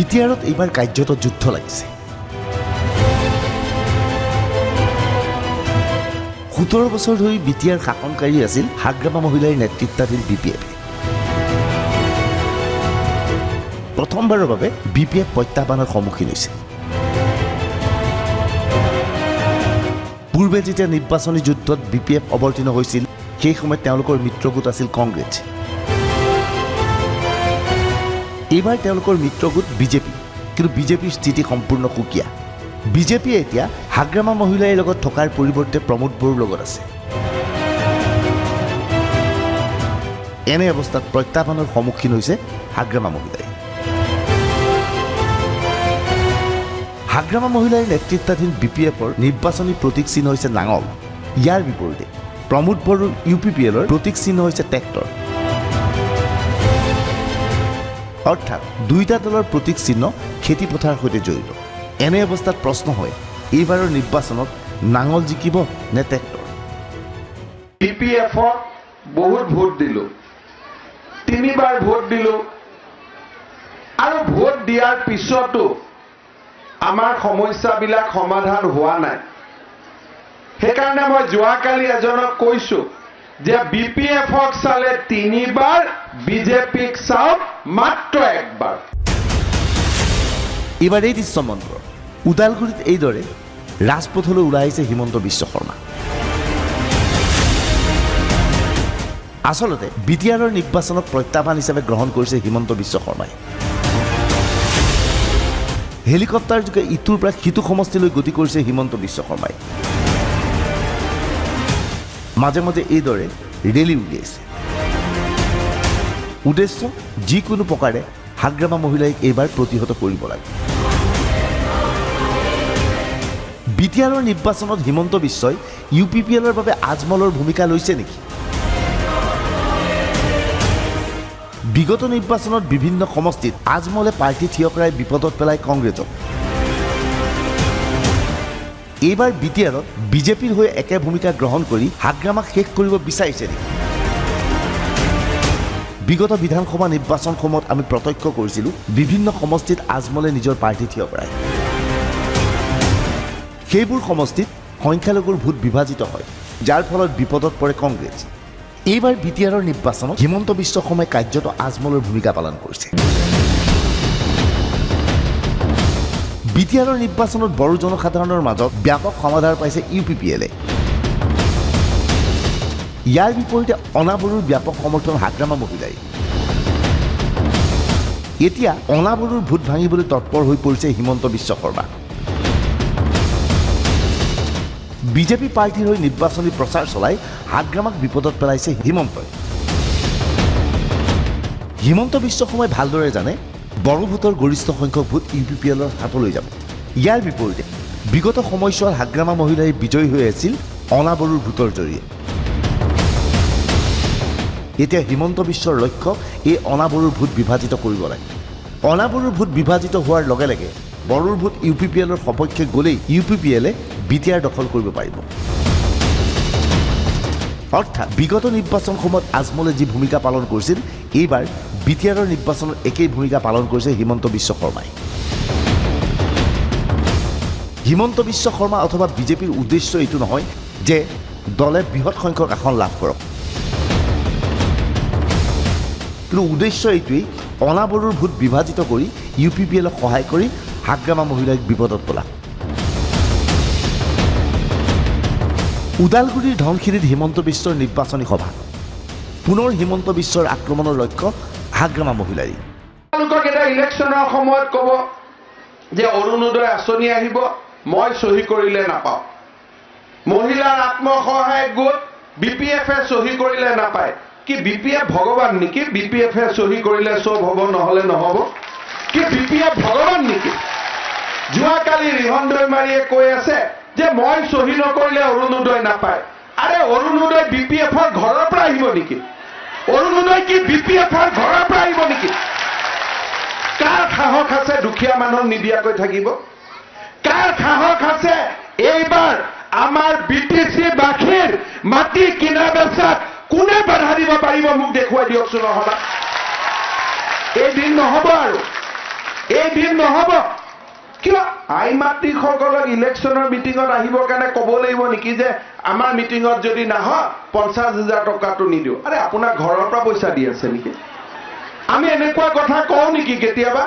বিটিআৰত এইবাৰ কাৰ্যত যুদ্ধ লাগিছে। 17 বছৰ ধৰি বিটিআৰ শাসনকাৰী আছিল হাগ্ৰামা মহিলাৰ নেতৃত্বাধীন বিপিএফ। প্ৰথমবাৰৰ বাবে বিপিএফ প্ৰত্যাহ্বানৰ সন্মুখীন হৈছে। পূৰ্বে যেতিয়া নিৰ্বাচনী যুদ্ধত বিপিএফ অৱতীৰ্ণ হৈছিল সেই সময়ত তেওঁলোকৰ মিত্ৰগোট আছিল কংগ্ৰেছ। এইবাৰ তেওঁলোকৰ মিত্ৰগোট বিজেপি, কিন্তু বিজেপিৰ স্থিতি সম্পূৰ্ণ সুকীয়া। বিজেপিয়ে এতিয়া হাগ্ৰামা মহিলাৰ লগত থকাৰ পৰিৱৰ্তে প্ৰমোদ বড়োৰ লগত আছে। এনে অৱস্থাত প্ৰত্যাহ্বানৰ সন্মুখীন হৈছে হাগ্ৰামা মহিলাই। হাগ্ৰামা মহিলাৰ নেতৃত্বাধীন বিপিএফৰ নিৰ্বাচনী প্ৰতীক চিহ্ন হৈছে নাঙল। ইয়াৰ বিপৰীতে প্ৰমোদ বড়োৰ ইউপিপিএলৰ প্ৰতীক চিহ্ন হৈছে ট্ৰেক্টৰ। অৰ্থাৎ দুয়োটা দলৰ প্ৰতীক চিহ্ন খেতিপথাৰৰ সৈতে জড়িত। এনে অৱস্থাত প্ৰশ্ন হয়, এইবাৰৰ নিৰ্বাচনত নাঙল জিকিব নে ট্ৰেক্টৰ? বিপিএফক বহুত ভোট দিলোঁ, 3বাৰ ভোট দিলোঁ, আৰু ভোট দিয়াৰ পিছতো আমাৰ সমস্যাবিলাক সমাধান হোৱা নাই। সেইকাৰণে মই যোৱাকালি এজনক কৈছোঁ যে বিপিএফক চালে 3বাৰ, বিজেপিক চাওক মাত্ৰ 1বাৰ। এইবাৰ এই দৃশ্যমন্ত্ৰ ওদালগুৰিত এইদৰে ৰাজপথলৈ ওলাই আহিছে হিমন্ত বিশ্ব শৰ্মা। আচলতে বিটিআৰৰ নিৰ্বাচনক প্ৰত্যাহ্বান হিচাপে গ্ৰহণ কৰিছে হিমন্ত বিশ্ব শৰ্মাই। হেলিকপ্টাৰ যোগে ইটোৰ পৰা সিটো সমষ্টিলৈ গতি কৰিছে হিমন্ত বিশ্ব শৰ্মাই। মাজে মাজে এইদৰে ৰেলী উলিয়াইছে। উদ্দেশ্য যিকোনো প্ৰকাৰে হাগ্ৰামা মহিলাক এইবাৰ প্ৰতিহত কৰিব লাগে। বিটিআৰৰ নিৰ্বাচনত হিমন্ত বিশ্বই ইউপিপিএলৰ বাবে আজমলৰ ভূমিকা লৈছে নেকি? বিগত নিৰ্বাচনত বিভিন্ন সমষ্টিত আজমলে পাৰ্টি থিয় কৰাই বিপদত পেলাই কংগ্ৰেছক। এইবাৰ বিটিআৰত বিজেপিৰ হৈ একে ভূমিকা গ্ৰহণ কৰি হাগ্ৰামাক শেষ কৰিব বিচাৰিছে নেকি? বিগত বিধানসভা নিৰ্বাচনসমূহত আমি প্ৰত্যক্ষ কৰিছিলোঁ বিভিন্ন সমষ্টিত আজমলে নিজৰ পাৰ্টি থিয় কৰাই। সেইবোৰ সমষ্টিত সংখ্যালঘুৰ ভোট বিভাজিত হয়, যাৰ ফলত বিপদত পৰে কংগ্ৰেছ। এইবাৰ বিটিআৰৰ নিৰ্বাচনত হিমন্ত বিশ্ব শৰ্মাই কাৰ্যত আজমলৰ ভূমিকা পালন কৰিছে। বিটিআৰৰ নিৰ্বাচনত বড়ো জনসাধাৰণৰ মাজত ব্যাপক সমাদৰ পাইছে ইউপিপিএলে। ইয়াৰ বিপৰীতে অনাবড়োৰ ব্যাপক সমৰ্থন হাগ্ৰামা মহিলাই। এতিয়া অনাবড়োৰ ভোট ভাঙিবলৈ তৎপৰ হৈ পৰিছে হিমন্ত বিশ্ব শৰ্মা। বিজেপি পাৰ্টিৰ হৈ নিৰ্বাচনী প্ৰচাৰ চলাই হাগ্ৰামাক বিপদত পেলাইছে হিমন্তই। হিমন্ত বিশ্ব শৰ্মাই ভালদৰে জানে বড়ো ভোটৰ গৰিষ্ঠ সংখ্যক ভোট ইউপিপিএলৰ হাতলৈ যাব। ইয়াৰ বিপৰীতে বিগত সময়ছোৱাত হাগ্ৰামা মহিলাই বিজয়ী হৈ আছিল অনাবড়োৰ ভোটৰ জৰিয়তে। এতিয়া হিমন্ত বিশ্বৰ লক্ষ্য এই অনাবড়োৰ ভোট বিভাজিত কৰিব লাগে। অনাবড়োৰ ভোট বিভাজিত হোৱাৰ লগে লগে বড়োৰ ভোট ইউপিপিএলৰ সপক্ষে গ'লেই ইউপিপিএলে বিটিআৰ দখল কৰিব পাৰিব। অৰ্থাৎ বিগত নিৰ্বাচনসমূহত আজমলে যি ভূমিকা পালন কৰিছিল, এইবাৰ বিটিআৰৰ নিৰ্বাচনত একেই ভূমিকা পালন কৰিছে হিমন্ত বিশ্ব শৰ্মাই। হিমন্ত বিশ্ব শৰ্মা অথবা বিজেপিৰ উদ্দেশ্য এইটো নহয় যে দলে বৃহৎ সংখ্যক আসন লাভ কৰক, কিন্তু উদ্দেশ্য এইটোৱেই অনাবড়োৰ ভোট বিভাজিত কৰি ইউপিপিএলক সহায় কৰি হাগ্ৰামা মহিলাক বিপদত পেলাওক। ওদালগুৰিৰ ধনশিৰিত হিমন্ত বিশ্বৰ নিৰ্বাচনী সভা। পুনৰ হিমন্ত বিশ্বৰ আক্ৰমণৰ লক্ষ্য হাগ্ৰামা মহিলাই। তেওঁলোকক এটা ইলেকশ্যনৰ সময়ত ক'ব যে অৰুণোদয় আঁচনি আহিব, মই চহী কৰিলে নাপাওঁ। মহিলাৰ আত্মসহায়ক গোট বিপিএফে চহী কৰিলে নাপায়। কি বিপিএফ ভগৱান নেকি? বিপিএফে চহী কৰিলে চব হ'ব, নহ'লে নহ'ব? কি বিপিএফ ভগৱান নেকি? যোৱাকালি ৰিহন দৈমাৰীয়ে কৈ আছে যে মই চহী নকৰিলে অৰুণোদয় নাপায়। আৰে অৰুণোদয় বিপিএফৰ ঘৰৰ পৰা আহিব নেকি? অৰুণোদয় কি বিপিএফৰ ঘৰৰ পৰা আহিব নেকি? কাৰ সাহস আছে দুখীয়া মানুহক নিদিয়াকৈ থাকিব? কাৰ সাহস আছে এইবাৰ আমাৰ বিটিচি বাসীৰ মাটি কিনা বেচাত কোনে বাধা দিব পাৰিব? মোক দেখুৱাই দিয়কচোন। নহ'বা এদিন নহ'ব আৰু এই দিন নহ'ব। কিয় আই মাতৃসকলক ইলেকশ্যনৰ মিটিঙত আহিবৰ কাৰণে ক'ব লাগিব নেকি যে আমাৰ মিটিঙত যদি নাহ 50,000 টকাটো নিদিওঁ? আৰে আপোনাৰ ঘৰৰ পৰা পইচা দি আছে নেকি? আমি এনেকুৱা কথা কওঁ নেকি কেতিয়াবা?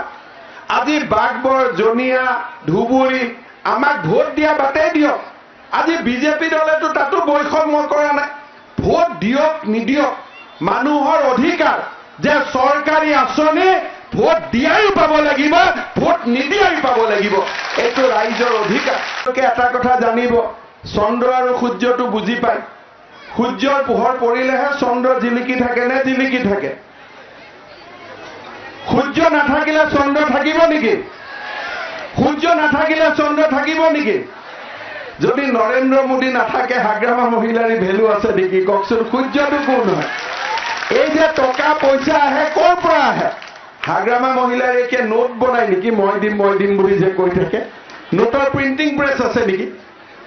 আজি বাঘবৰ, জনিয়া, ধুবুৰী আমাক ভোট দিয়া বাটেই দিয়ক। আজি বিজেপি দলেতো তাতো বৈষম্য কৰা নাই। ভোট দিয়ক নিদিয়ক মানুহৰ অধিকাৰ যে চৰকাৰী আঁচনি ভোট দিয়াই পাব লাগিব, ভোট নিদিয়াই পাব লাগিব, এইটো ৰাইজৰ অধিকাৰ। এটা কথা জানিব, চন্দ্ৰ আৰু সূৰ্যটো বুজি পায়। সূৰ্যৰ পোহৰ পৰিলেহে চন্দ্ৰ জিলিকি থাকে নে জিলিকি থাকে? সূৰ্য নাথাকিলে চন্দ্ৰ থাকিব নেকি? সূৰ্য নাথাকিলে চন্দ্ৰ থাকিব নেকি? যদি নৰেন্দ্ৰ মোদী নাথাকে হাগ্ৰামা মহিলাৰ ভেলু আছে নেকি? কওকচোন, সূৰ্যটো কোন হয়? এই যে টকা পইচা আহে ক'ৰ পৰা আহে? হাগ্ৰামা মহিলাৰ এতিয়া নোট বনাই নেকি? মই দিম বুলি যে কৈ থাকে। নোটৰ প্ৰিণ্টিং প্ৰেছ আছে নেকি?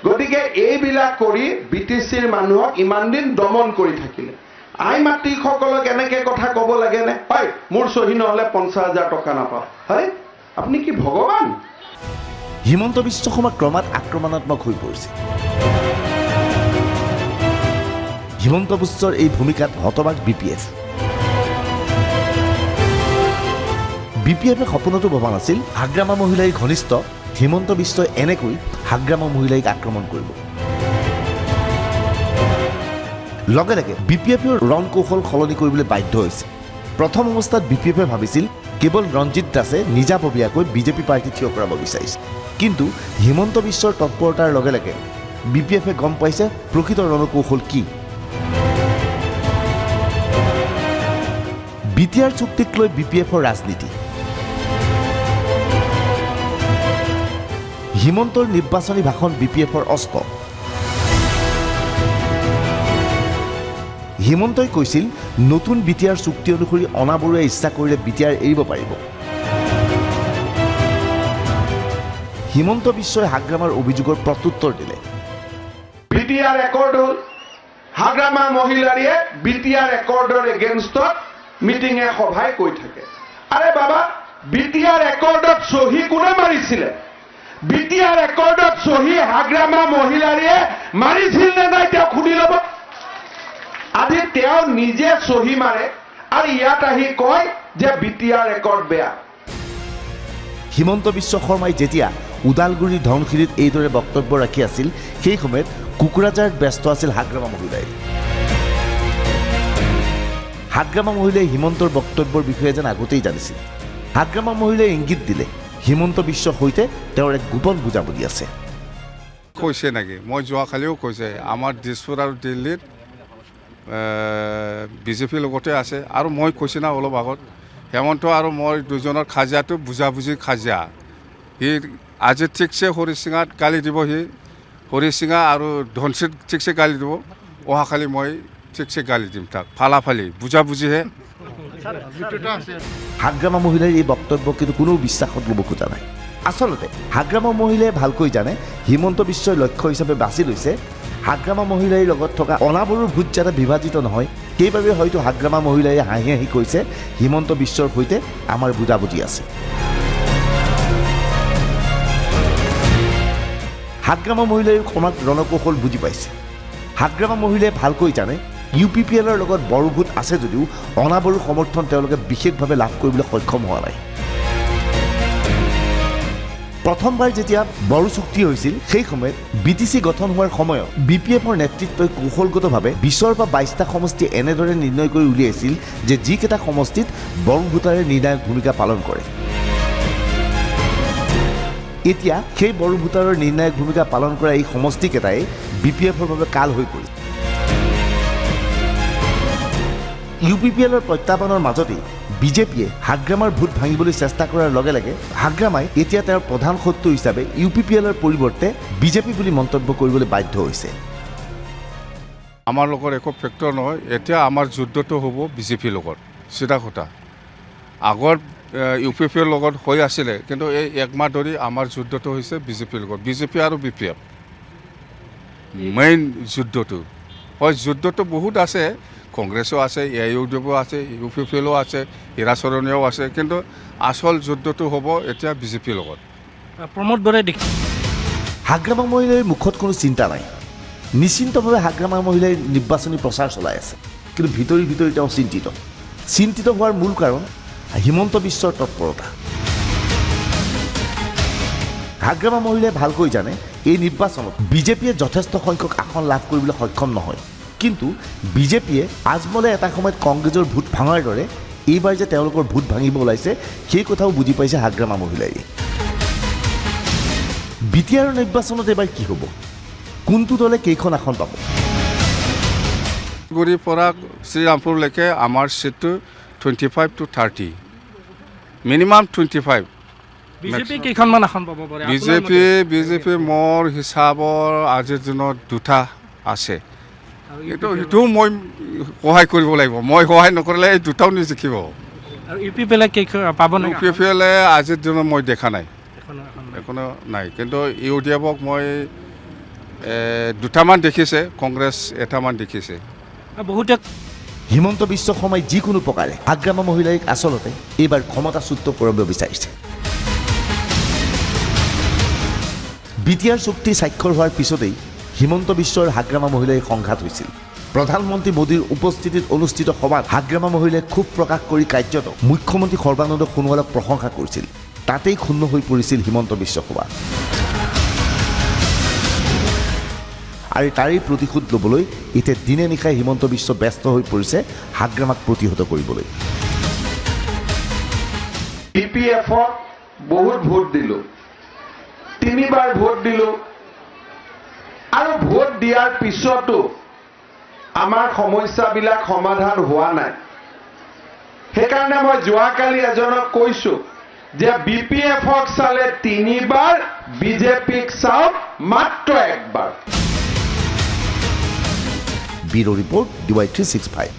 গতিকে এইবিলাক কৰি BTCৰ মানুহক ইমান দিন দমন কৰি থাকিলে। আই মাতৃসকলক এনেকে কথা ক'ব লাগেনে? হয়, মোৰ চহী নহ'লে 50,000 টকা নাপাওঁ। হয়, আপুনি কি ভগৱান? হিমন্ত বিশ্ব শৰ্মা ক্ৰমাৎ আক্ৰমণাত্মক হৈ পৰিছে। হিমন্ত বিশ্বৰ এই ভূমিকাত হতবাক BPF। BPFে সপোনতো ভবা নাছিল হাগ্ৰামা মহিলাৰ ঘনিষ্ঠ হিমন্ত বিশ্বই এনেকৈ হাগ্ৰামা মহিলাক আক্ৰমণ কৰিব। লগে লগে BPFৰ ৰণ কৌশল সলনি কৰিবলৈ বাধ্য হৈছে। প্ৰথম অৱস্থাত BPFে ভাবিছিল কেৱল ৰঞ্জিত দাসে নিজাববীয়াকৈ বিজেপি পাৰ্টি থিয় কৰাব বিচাৰিছে। কিন্তু হিমন্ত বিশ্বৰ তৎপৰতাৰ লগে লগে BPFে গম পাইছে প্ৰকৃত ৰণকৌশল কি। BTR চুক্তিক লৈ BPFৰ ৰাজনীতি। হিমন্তৰ নিৰ্বাচনী ভাষণ BPFৰ অস্ত্ৰ। হিমন্তই কৈছিল নতুন BTR চুক্তি অনুসৰি অনা বৰুৱাই ইচ্ছা কৰিলে BTR এৰিব পাৰিব। হিমন্ত বিশ্বই হাগ্ৰামাৰ অভিযোগৰ প্ৰত্যুত্তৰ দিলে। BTR একৰ্ড হ'ল। হাগ্ৰামা মহিলাৰীয়ে BTR একৰ্ডৰ এগেইনষ্টত মিটিঙে সভাই কৈ থাকে। আৰে বাবা, BTR একৰ্ডত চহী কোনে মাৰিছিলে? BTR একৰ্ডত চহী হাগ্ৰামা মহিলাৰীয়ে মাৰিছিল নে নাই তেওঁ সুধি ল'ব। আজি তেওঁ নিজে চহী মাৰে আৰু ইয়াত আহি কয় যে BTR একৰ্ড বেয়া। হিমন্ত বিশ্ব শৰ্মাই যেতিয়া ওদালগুৰিৰ ধনশিৰিত এইদৰে বক্তব্য ৰাখি আছিল, সেই সময়ত কুকুৰাঝাৰত ব্যস্ত আছিল হাগ্ৰামা মহিলাই। হাগ্ৰামা মহিলাই হিমন্তৰ বক্তব্যৰ বিষয়ে যেন আগতেই জানিছিল। হাগ্ৰামা মহিলাই ইংগিত দিলে হিমন্ত বিশ্বৰ সৈতে তেওঁৰ এক গোপন বুজাবুজি আছে। কৈছে নেকি? মই যোৱাকালিও কৈছে আমাৰ দিছপুৰ আৰু দিল্লীত বিজেপিৰ লগতে আছে। আৰু মই কৈছোঁ না অলপ আগত, হেমন্ত আৰু মই দুজনৰ খাজিয়াটো বুজাবুজি খাজিয়া। সি আজি ঠিকছে হৰি সিঙাত গালি দিব, সি হৰি সিঙা আৰু ধনশিত ঠিকছে গালি দিব। অহাকালি মই ঠিকছে গালি দিম তাক। ফালাফালি বুজাবুজিহে। হাগ্ৰামা মহিলাৰ এই বক্তব্য কিন্তু কোনো বিশ্বাসত ল'ব খোজা নাই। আচলতে হাগ্ৰামা মহিলাই ভালকৈ জানে হিমন্ত বিশ্বই লক্ষ্য হিচাপে বাছি লৈছে হাগ্ৰামা মহিলাৰ লগত থকা অনাবৰুৰ ভোট যাতে বিভাজিত নহয়। সেইবাবে হয়তো হাগ্ৰামা মহিলাই হাঁহি হাঁহি কৈছে হিমন্ত বিশ্বৰ সৈতে আমাৰ বুজাবুজি আছে। হাগ্ৰামা মহিলাই ক্ৰমাৎ ৰণকৌশল বুজি পাইছে। হাগ্ৰামা মহিলাই ভালকৈ জানে UPPLৰ লগত বড়ো ভোট আছে যদিও অনাবৰুৰ সমৰ্থন তেওঁলোকে বিশেষভাৱে লাভ কৰিবলৈ সক্ষম হোৱা নাই। প্ৰথমবাৰ যেতিয়া বড়ো চুক্তি হৈছিল, সেই সময়ত BTC গঠন হোৱাৰ সময়ত BPFৰ নেতৃত্বই কৌশলগতভাৱে 20 বা 22টা সমষ্টি এনেদৰে নিৰ্ণয় কৰি উলিয়াইছিল যে যিকেইটা সমষ্টিত বড়ো ভোটাৰে নিৰ্ণায়ক ভূমিকা পালন কৰে। এতিয়া সেই বড়ো ভোটাৰৰ নিৰ্ণায়ক ভূমিকা পালন কৰা এই সমষ্টিকেইটাই BPFৰ বাবে কাল হৈ পৰিছে। UPPLৰ প্ৰত্যাহ্বানৰ মাজতেই বিজেপিয়ে হাগ্ৰামাৰ ভোট ভাঙিবলৈ চেষ্টা কৰাৰ লগে লগে হাগ্ৰামাই এতিয়া তেওঁৰ প্ৰধান শত্ৰু হিচাপে UPPLৰ পৰিৱৰ্তে বিজেপি বুলি মন্তব্য কৰিবলৈ বাধ্য হৈছে। আমাৰ লগত একো ফেক্টৰ নহয়। এতিয়া আমাৰ যুদ্ধটো হ'ব বিজেপিৰ লগত, চিধা কথা। আগৰ UPPৰ লগত হৈ আছিলে, কিন্তু এই একমাহ ধৰি আমাৰ যুদ্ধটো হৈছে বিজেপিৰ লগত। বিজেপি আৰু BPF মেইন যুদ্ধটো হয়। যুদ্ধটো বহুত আছে, কংগ্ৰেছো আছে, AIUDFও আছে, UPPLও আছে, হীৰাচৰণীয়াও আছে, কিন্তু আচল যুদ্ধটো হ'ব এতিয়া বিজেপিৰ লগত। প্ৰমোদ বৰাই হাগ্ৰামা মহিলাৰ মুখত কোনো চিন্তা নাই। নিশ্চিন্তভাৱে হাগ্ৰামা মহিলাই নিৰ্বাচনী প্ৰচাৰ চলাই আছে, কিন্তু ভিতৰি ভিতৰি তেওঁ চিন্তিত হোৱাৰ মূল কাৰণ হিমন্ত বিশ্বৰ তৎপৰতা। হাগ্ৰামা মহিলাই ভালকৈ জানে এই নিৰ্বাচনত বিজেপিয়ে যথেষ্ট সংখ্যক আসন লাভ কৰিবলৈ সক্ষম নহয়, কিন্তু বিজেপিয়ে আজমলে এটা সময়ত কংগ্ৰেছৰ ভোট ভাঙাৰ দৰে এইবাৰ যে তেওঁলোকৰ ভোট ভাঙিব ওলাইছে সেই কথাও বুজি পাইছে হাগ্ৰামা মহিলাই। বিটিআৰৰ নিৰ্বাচনত এইবাৰ কি হ'ব? কোনটো দলে কেইখন আসন পাব? গুৰিৰ পৰা শ্ৰীৰামপুৰলৈকে আমাৰ চিটটো 25 to 30, মিনিমাম 25। বিজেপি কেইখনমান আসন পাব পাৰে? বিজেপি মোৰ হিচাপৰ আজিৰ দিনত দুটা আছে, সেইটোও মই সহায় কৰিব লাগিব। মই সহায় নকৰিলে এই দুটাও নিজিকিব। আৰু UPPL পাব নে? UPPL আজিৰ দিনত মই দেখা নাই, এখনো নাই, কিন্তু UDFক মই দুটামান দেখিছে, কংগ্ৰেছ এটামান দেখিছে। বহুতে হিমন্ত বিশ্ব শৰ্মাই যিকোনো প্ৰকাৰে হাগ্ৰামা মহিলাক আচলতে এইবাৰ ক্ষমতাচ্যুত কৰিব বিচাৰিছে। বিটিআৰ চুক্তি স্বাক্ষৰ হোৱাৰ পিছতেই হিমন্ত বিশ্বৰ হাগ্ৰামা মহিলাই সংঘাত হৈছিল। প্ৰধানমন্ত্ৰী মোদীৰ উপস্থিতিত অনুষ্ঠিত সভাত হাগ্ৰামা মহিলাই ক্ষোভ প্ৰকাশ কৰি কাৰ্যত মুখ্যমন্ত্ৰী সৰ্বানন্দ সোণোৱালক প্ৰশংসা কৰিছিল। তাতেই ক্ষুণ্ণ হৈ পৰিছিল হিমন্ত বিশ্ব শৰ্মা। আৰু তাৰেই প্ৰতিশোধ ল'বলৈ এতিয়া দিনে নিশাই হিমন্ত বিশ্ব ব্যস্ত হৈ পৰিছে হাগ্ৰামাক প্ৰতিহত কৰিবলৈ। BPFক বহুত ভোট দিলোঁ, 3বাৰ ভোট দিলোঁ, আৰু ভোট দিয়াৰ পিছতো আমাৰ সমস্যাবিলাক সমাধান হোৱা নাই। সেইকাৰণে মই যোৱাকালি এজনক কৈছোঁ যে BPFক চালে 3বাৰ, বিজেপিক চাওক মাত্ৰ 1বাৰ। Bureau' report DY365।